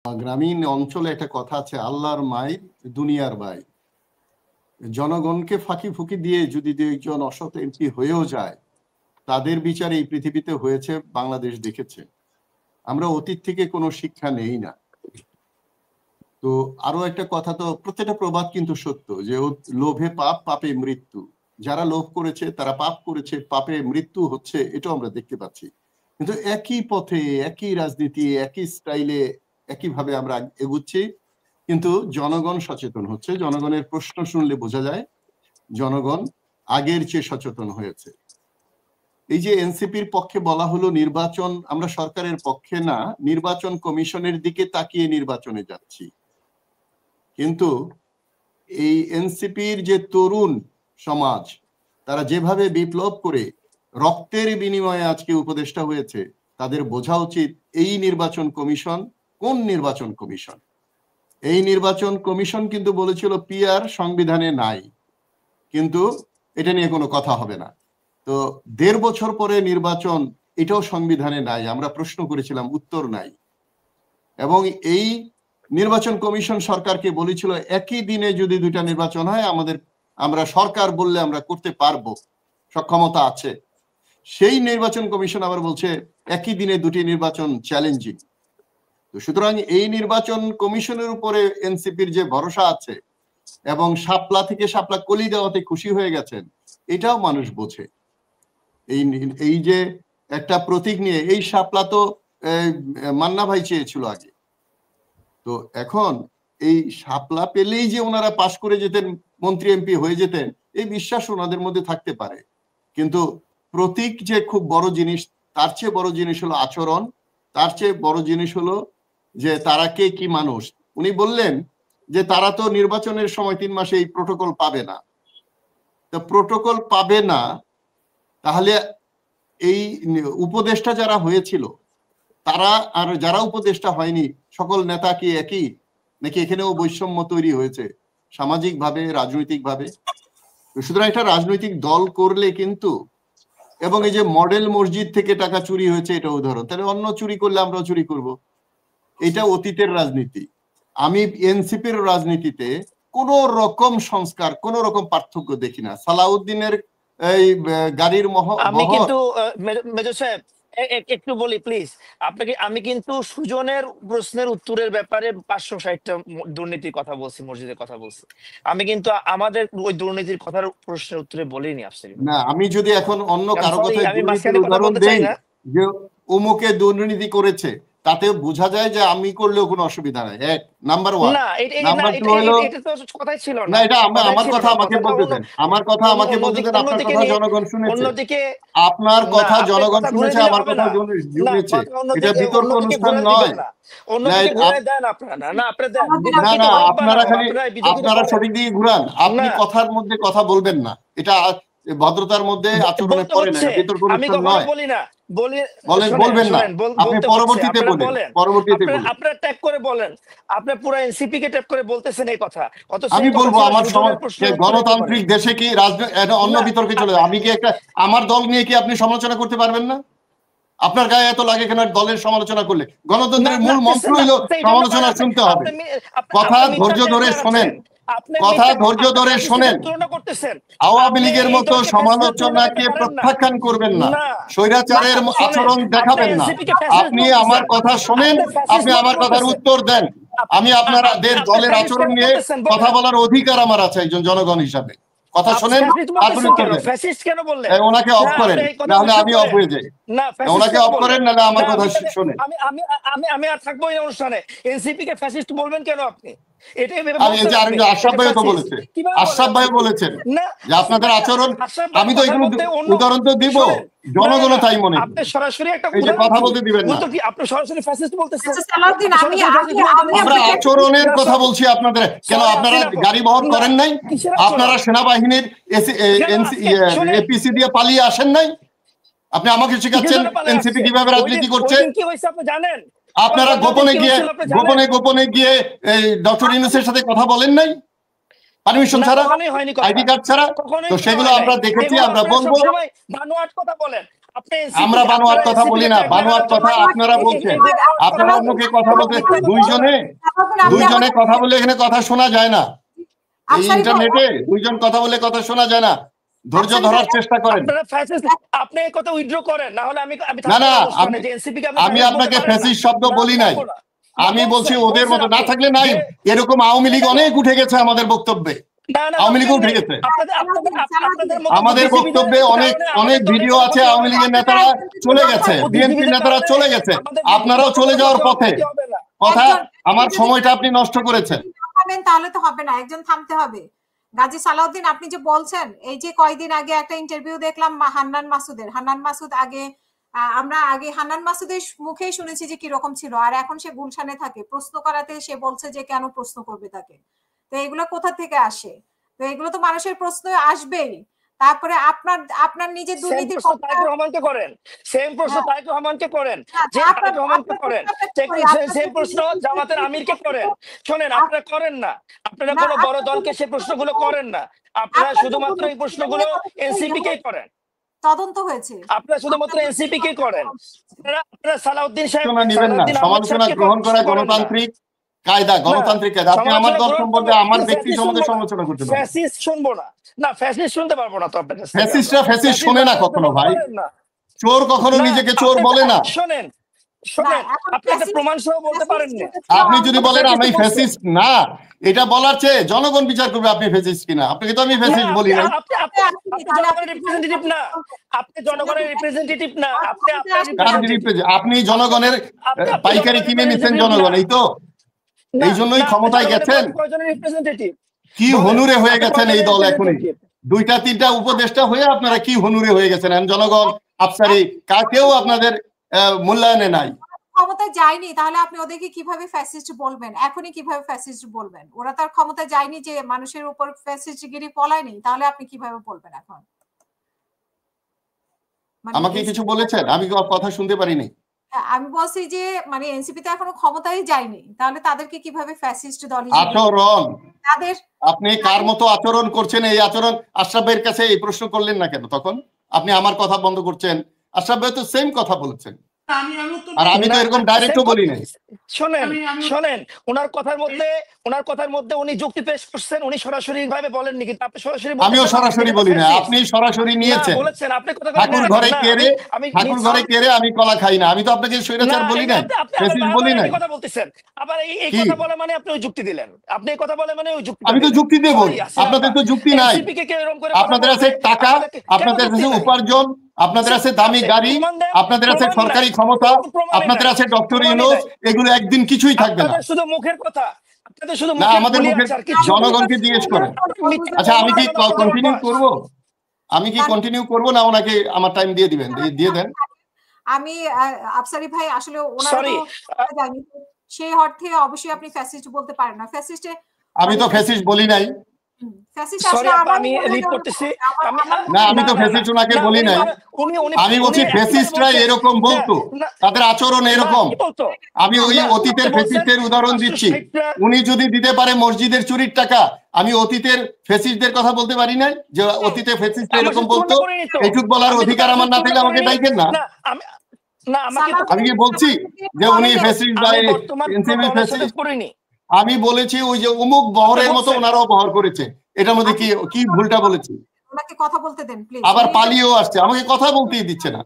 গ্রামীণ অঞ্চলে একটা কথা আছে, আল্লাহর মাই দুনিয়ার ভাই। জনগণকে ফাঁকি ফুকি দিয়ে যদি দুইজন অসৎ এমপি হয়েও যায়, তাদের বিচার এই পৃথিবীতে হয়েছে, বাংলাদেশ দেখেছে। আমরা অতীত থেকে কোনো শিক্ষা নেই না। তো আরো একটা কথা, তো প্রত্যেকটা প্রবাদ কিন্তু সত্য, যে লোভে পাপ, পাপে মৃত্যু। যারা লোভ করেছে তারা পাপ করেছে, পাপে মৃত্যু হচ্ছে, এটাও আমরা দেখতে পাচ্ছি। কিন্তু একই পথে, একই রাজনীতি, একই স্টাইলে, একইভাবে আমরা এগুচ্ছি, কিন্তু জনগণ সচেতন হচ্ছে। জনগণের প্রশ্ন শুনলে বোঝা যায় জনগণ আগের চেয়ে সচেতন হয়েছে। এই যে এনসিপির পক্ষে বলা হলো নির্বাচন, আমরা সরকারের পক্ষে না, নির্বাচন কমিশনের দিকে তাকিয়ে নির্বাচনে যাচ্ছি। কিন্তু এই এনসিপির যে তরুণ সমাজ, তারা যেভাবে বিপ্লব করে রক্তের বিনিময়ে আজকে উপদেষ্টা হয়েছে, তাদের বোঝা উচিত এই নির্বাচন কমিশন কোন নির্বাচন কমিশন। এই নির্বাচন কমিশন কিন্তু বলেছিল পিআর সংবিধানে নাই, কিন্তু এটা নিয়ে কোনো কথা হবে না। তো ১.৫ বছর পরে নির্বাচন, এটাও সংবিধানে নাই। আমরা প্রশ্ন করেছিলাম, উত্তর নাই। এবং এই নির্বাচন কমিশন সরকারকে বলেছিল একই দিনে যদি দুইটা নির্বাচন হয়, আমরা সরকার বললে আমরা করতে পারবো, সক্ষমতা আছে। সেই নির্বাচন কমিশন আবার বলছে একই দিনে দুটি নির্বাচন চ্যালেঞ্জিং। তো সুতরাং এই নির্বাচন কমিশনের উপরে এনসিপির যে ভরসা আছে, এবং শাপলা থেকে শাপলা কলি দেওয়াতে খুশি হয়ে গেছেন, এটাও মানুষ বোঝে। এই যে একটা প্রতীক নিয়ে, এই শাপলা তো মান্না ভাই চেয়েছিল আগে। তো এখন এই শাপলা পেলেই যে ওনারা পাশ করে যেতেন, মন্ত্রী এমপি হয়ে যেতেন, এই বিশ্বাস ওনাদের মধ্যে থাকতে পারে। কিন্তু প্রতীক যে খুব বড় জিনিস, তার চেয়ে বড় জিনিস হলো আচরণ, তার চেয়ে বড় জিনিস হলো যে তারা কে কি মানুষ। উনি বললেন যে তারা তো নির্বাচনের সময় 3 মাসে এই প্রোটোকল পাবে না। তো প্রোটোকল পাবে না, তাহলে এই উপদেষ্টা যারা হয়েছিল তারা আর যারা উপদেষ্টা হয়নি, সকল নেতা কি একই, নাকি এখানেও বৈষম্য তৈরি হয়েছে সামাজিক ভাবে, রাজনৈতিক ভাবে? সুতরাং একটা রাজনৈতিক দল করলে কিন্তু, এবং এই যে মডেল মসজিদ থেকে টাকা চুরি হয়েছে, এটা উদাহরণ, তাহলে অন্য চুরি করলে আমরাও চুরি করব, এটা অতীতের রাজনীতি। আমি এনসিপির রাজনীতিতে কোন রকম সংস্কার, কোন রকম পার্থক্য দেখি না। সালাউদ্দিনের এই গাড়ির আমি কিন্তু মেজর সাহেব একটু বলি প্লিজ আপনাকে। আমি কিন্তু সুজনের প্রশ্নের উত্তরের ব্যাপারে 560টা দুর্নীতির কথা বলছি, মসজিদের কথা বলছি। আমি কিন্তু আমাদের ওই দুর্নীতির কথার প্রশ্নের উত্তরে বলিনি আসলে। না, আমি যদি এখন অন্য কারো কথায় দুর্নীতির উদাহরণ দেই, যে অমুকে দুর্নীতি করেছে, তাতে বোঝা যায় যে আমি করলেও কোনো অসুবিধা নাই। এক নাম্বার 1। নাম্বার 2 হলো, এটা তো কথাই ছিল না, এটা আমার কথা আমাকে বলতে দেন, আমার কথা আমাকে বলতে দেন। আপনার কথা জনগণ শুনেছে, অন্যদিকে আপনার কথা জনগণ শুনেছে, আমার কথা শুনেছে। এটা বিতর্ক অনুষ্ঠান নয়। না না, আপনারা খালি আপনারা সঠিক দিকে ঘুরান। আপনি কথার মধ্যে কথা বলবেন না, এটা ভদ্রতার মধ্যে আচরণে পড়ে না, বিতর্ক অনুষ্ঠান নয়। বলবেন না, আপনি পরবর্তীতে বলেন, পরবর্তীতে বলেন। আপনারা ট্যাগ করে বলেন, আপনি পুরো এনসিপি কে ট্যাগ করে বলতেছেন এই কথা। আমি বলবো আমার গণতান্ত্রিক দেশে কি রাজনীতি অন্য বিতর্কে চলে যায়? আমি কি একটা আমার দল নিয়ে কি আপনি সমালোচনা করতে পারবেন না? আপনার গায়ে এত লাগে কেন দলের সমালোচনা করলে? গণতন্ত্রের মূল মন্ত্র হলো সমালোচনা শুনতে হবে। কথা ধৈর্য ধরে শোনেন, কথা ধৈর্য ধরে শোনেন। আওয়ামী লীগের মতো সমালোচনাকে প্রত্যাখ্যান করবেন না, স্বৈরাচারের আচরণ দেখাবেন না। আপনি আমার কথা শোনেন, আপনি আমার কথার উত্তর দেন। আমি আপনাদের দলের আচরণ নিয়ে কথা বলার অধিকার আমার আছে একজন জনগণ হিসাবে। কথা শোনেন, আপনি উত্তর দেন। ওনাকে অফ করেন, নাহলে আমি অফ হয়ে যাই। ওনাকে অফ করেন, নাহলে আমার কথা শোনেন। আমি আর থাকবো এই অনুষ্ঠানে। এনসিপি কে ফ্যাসিস্ট বলবেন কেন আপনি? আশরাফ ভাই তো বলেছে, আশরাফ ভাই বলেছেন যে আপনাদের আচরণ, আমি তো এগুলো উদাহরণ তো দিব, জনগণ তাই মনে করে। আপনি সরাসরি একটা কথা বলতে দিবেন না, আপনি সরাসরি ফ্যাসিস্ট বলতেছেন। আমরা আচরণের কথা বলছি আপনাদের। কেন আপনারা গাড়ি বহর করেন নাই? আপনারা সেনাবাহিনীর এপিসি দিয়ে পালিয়ে আসেন নাই? আপনি আমাকে শেখাচ্ছেন এনসিপি কিভাবে রাজনীতি করছে? কি হয়েছে আপনি জানেন? আপনারা গোপনে গিয়ে ডক্টর ইউনূসের সাথে কথা বলেন নাই পারমিশন ছাড়া, আইডি কার্ড ছাড়া? তো সেগুলো আমরা দেখেছি, আমরা বলবো। আপনি আমরা বানোয়াট কথা বলি না, বানোয়াট কথা আপনারা বলছেন। আপনারা মুখে কথা বলতে দুইজনে কথা বলে এখানে কথা শোনা যায় না। এই ইন্টারনেটে দুইজন কথা বলে কথা শোনা যায় না। ধৈর্য ধরার চেষ্টা করেন। আপনি এই কথা উইথড্র করেন, না হলে আমি না আমি আপনাকে ফ্যাসিস্ট শব্দ বলি নাই। আমি বলছি ওদের মতো না থাকলে নাই, এরকম আওয়ামী লীগ অনেক উঠে গেছে আমাদের বক্তব্যে, আওয়ামী লীগ উঠে গেছে আমাদের বক্তব্যে। অনেক অনেক ভিডিও আছে, আওয়ামী লীগের নেতারা চলে গেছে, বিএনপির নেতারা চলে গেছে, আপনারাও চলে যাওয়ার পথে। কথা আমার সময়টা আপনি নষ্ট করেছেন। তাহলে তো হবে না, একজন থামতে হবে। গাজী সালাউদ্দিন, আপনি যে বলছেন, এই যে কয়েকদিন আগে একটা ইন্টারভিউ দেখলাম হান্নান মাসুদ আমরা আগে হান্নান মাসুদের মুখেই শুনেছি যে কিরকম ছিল, আর এখন সে গুলশানে থাকে। প্রশ্ন করাতে সে বলছে যে কেন প্রশ্ন করবে তাকে। তো এগুলো কোথা থেকে আসে? তো এগুলো তো মানুষের প্রশ্ন আসবেই। তারপরে আপনার নিজের দুর্নীতির রহমানকে করেন, সেম প্রশ্ন তারেক রহমানকে করেন, যে তারেক রহমানকে করেন, সেম প্রশ্ন জামাতের আমিরকে করেন। শোনেন, আপনারা করেন না, আপনারা কোনো বড় দলকে সেই প্রশ্নগুলো করেন না, আপনারা শুধুমাত্র এই প্রশ্নগুলো এনসিপি কেই করেন। তদন্ত হয়েছে, আপনারা শুধুমাত্র এনসিপি কে করেন। আপনারা সালাউদ্দিন সাহেব নেবেন না, সমালোচনা গ্রহণ করা গণতান্ত্রিক কায়দা, গণতান্ত্রিক কায়দা। আপনি আমার দল সম্বন্ধে, আমার ব্যক্তি সম্বন্ধে সমালোচনা করতে পারেন। ফ্যাসিস্ট শুনবো না, না ফ্যাসিস্ট শুনতে পারবো না তো আপনার কাছে। ফ্যাসিস্টরা ফ্যাসিস্ট শোনে না কখনো ভাই, চোর কখনো নিজেকে চোর বলে না। শোনেন, আপনি একটা প্রমাণ সহ বলতে পারেন না। আপনি যদি বলেন আমি ফ্যাসিস্ট না, এটা বলার চেয়ে জনগণ বিচার করবে আপনি ফ্যাসিস্ট কিনা। আপনাকে তো আমি ফ্যাসিস্ট বলি না। আপনি জনগণের রিপ্রেজেন্টেটিভ না, আপনি জনগণের রিপ্রেজেন্টেটিভ না, আপনি জনগণের পাইকারি কিনে নিচ্ছেন জনগণ, এই তো এই জন্যই ক্ষমতায় গেছেন। কি হনুরে হয়ে গেছেন এই দল এখনই, 2-3টা উপদেষ্টা হয়ে আপনারা কি হনুরে হয়ে গেছেন। জনগণ আফসারি কাকেও আপনাদের মূল্যায়নে নাই। ক্ষমতায় যায়নি, তাহলে আপনি ওদেরকে কিভাবে ফ্যাসিস্ট বলবেন? এখনই কিভাবে ফ্যাসিস্ট বলবেন? ওরা তার ক্ষমতায় যায়নি, যে মানুষের উপর ফ্যাসিস্টগিরি ফলায়নি, তাহলে আপনি কিভাবে বলবেন এখন? আমাকে কিছু বলেছেন, আমি কথা শুনতে পারিনি। আমি বলছি যে মানে এনসিপি তো এখনো ক্ষমতায় যায়নি, তাহলে তাদেরকে কিভাবে ফ্যাসিস্ট দল হিসেবে আচরণ, তাদের আপনি কার মতো আচরণ করছেন? এই আচরণ আশরাফ ভাইয়ের কাছে এই প্রশ্ন করলেন না কেন? তখন আপনি আমার কথা বন্ধ করছেন। আশরাফ ভাই তো সেম কথা বলছেন, আর আমি তো এরকম ডাইরেক্টও বলি নাই। শোনেন, ওনার কথার মধ্যে উনি যুক্তি পেশ করছেন, উনি সরাসরি ভাবে বলেননি, কিন্তু আপনি সরাসরি। আমিও সরাসরি বলি না, আপনি সরাসরি নিয়েছেন। ঠাকুর ঘরে কেড়ে আমি কলা খাই না, আমি তো আপনাকে স্বৈরাচার বলি না, ফ্যাসিস্ট বলি না। কথা বলতেছেন আবার এই কথা বলা মানে আপনি ওই যুক্তি দিলেন, আপনি এই কথা বলা মানে ওই যুক্তি। আমি তো যুক্তি দেব, আপনাদের তো যুক্তি নাই। আপনাদের আছে টাকা, আপনাদের আছে উপার্জন, আপনাদের আছে দামি গাড়ি, আপনাদের আছে সরকারি ক্ষমতা, আপনাদের আছে ডক্টর ইউনূস, এগুলো একদিন কিছুই থাকবে না। শুধু মুখের কথা, আপনাদের শুধু না, আমাদের মুখে জনগণকে জিজ্ঞেস করেন। আচ্ছা, আমি কি কন্টিনিউ করব? না ওনাকে আমার টাইম দিয়ে দিবেন? দিয়ে দেন। আমি আফসারি ভাই আসলে ওনার সেই অর্থে অবশ্যই আপনি ফ্যাসিস্ট বলতে পারেন না। ফ্যাসিস্টে আমি তো ফ্যাসিস্ট বলি নাই। আমি তো ফ্যাসিস্ট ওনাকে বলি নাই। আমি বলছি ফ্যাসিস্টরা এরকম বলতো, তাদের আচরণ এরকম। আমি ওই অতীতের ফ্যাসিস্টের উদাহরণ দিচ্ছি। উনি যদি দিতে পারে মসজিদের চুরির টাকা, আমি অতীতের ফ্যাসিস্টদের কথা বলতে পারি না যে অতীতে ফ্যাসিস্ট এরকম বলতো? এইটুক বলার অধিকার আমার না থাকলে আমাকে ডাইকেন না। আমি কি বলছি যে উনি ফ্যাসিস্ট বা এনসিপি ফ্যাসিস্ট? আমি বলেছি ওই যে অমুক বহরের মতো ওনারাও বহর করেছে, এটার মধ্যে কি ভুলটা বলেছি? ওনাকে কথা বলতে দেন প্লিজ। আবার পালিয়েও আসছে, আমাকে কথা বলতেই দিচ্ছে না।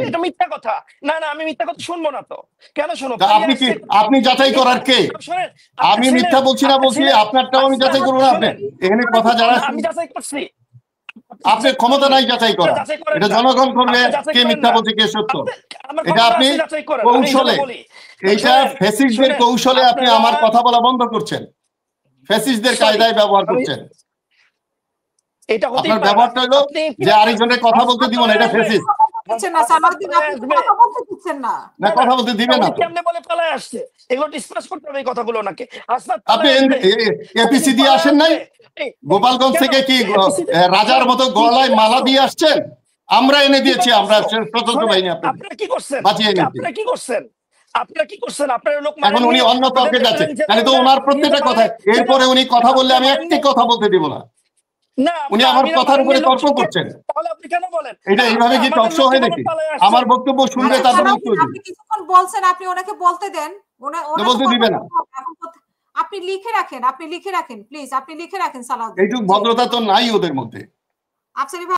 এটা মিথ্যা কথা। না, আমি মিথ্যা কথা শুনবো না তো। কেন শুনবো? আপনি যাচাই করার কে? আমি মিথ্যা বলছি না, বলছি আপনারটাও আমি যাচাই করবো না। আপনি এখানে কথা যারা, আমি যাচাই করছি, আপনার ক্ষমতা নাই যাচাই করা। এটা জনগণ করবে কে মিথ্যা বলছে কে সত্য। এটা আপনি কৌশলে, এইটা ফ্যাসিস্টদের কৌশলে আপনি আমার কথা বলা বন্ধ করছেন, ফ্যাসিস্টদের কায়দায় ব্যবহার করছেন। আপনার ব্যবহারটা হলো যে আরেকজনের কথা বলতে দিব না, এটা ফ্যাসিস্ট। না, কথা বলতে দিবে না। আপনি এপিসি দিয়ে আসেন নাই? গোপালগঞ্জ থেকে কি রাজার মতো গলায় মালা দিয়ে আসছেন? আমরা এনে দিয়েছি, আমরা সশস্ত্র বাহিনী আপনারা কি করছেন? বাঁচিয়ে এনেছি। আপনারা কি করছেন? আপনার লোক এখন উনি অন্য তর্কে যাচ্ছেন, তাহলে তো ওনার প্রত্যেকটা কথা, এরপরে উনি কথা বললে আমি একটি কথা বলতে দিব না। না উনি আমার কথার উপরে তর্ক করছেন। তাহলে আপনি কেন বলেন এটা এইভাবে কি টক শো হয় নাকি? আমার বক্তব্য শুনবে আচ্ছা, তারপরে সালাউদ্দিন, উত্তর দিবে। আপনি কিছুক্ষণ বলছেন, আপনি ওনাকে বলতে দেন। ওনার বলতে দিবে না। আপনি লিখে রাখেন, প্লিজ, আপনি লিখে রাখেন সালাউদ্দিন। এইটুক ভদ্রতা তো নাই ওদের মধ্যে। আফসারি ভাই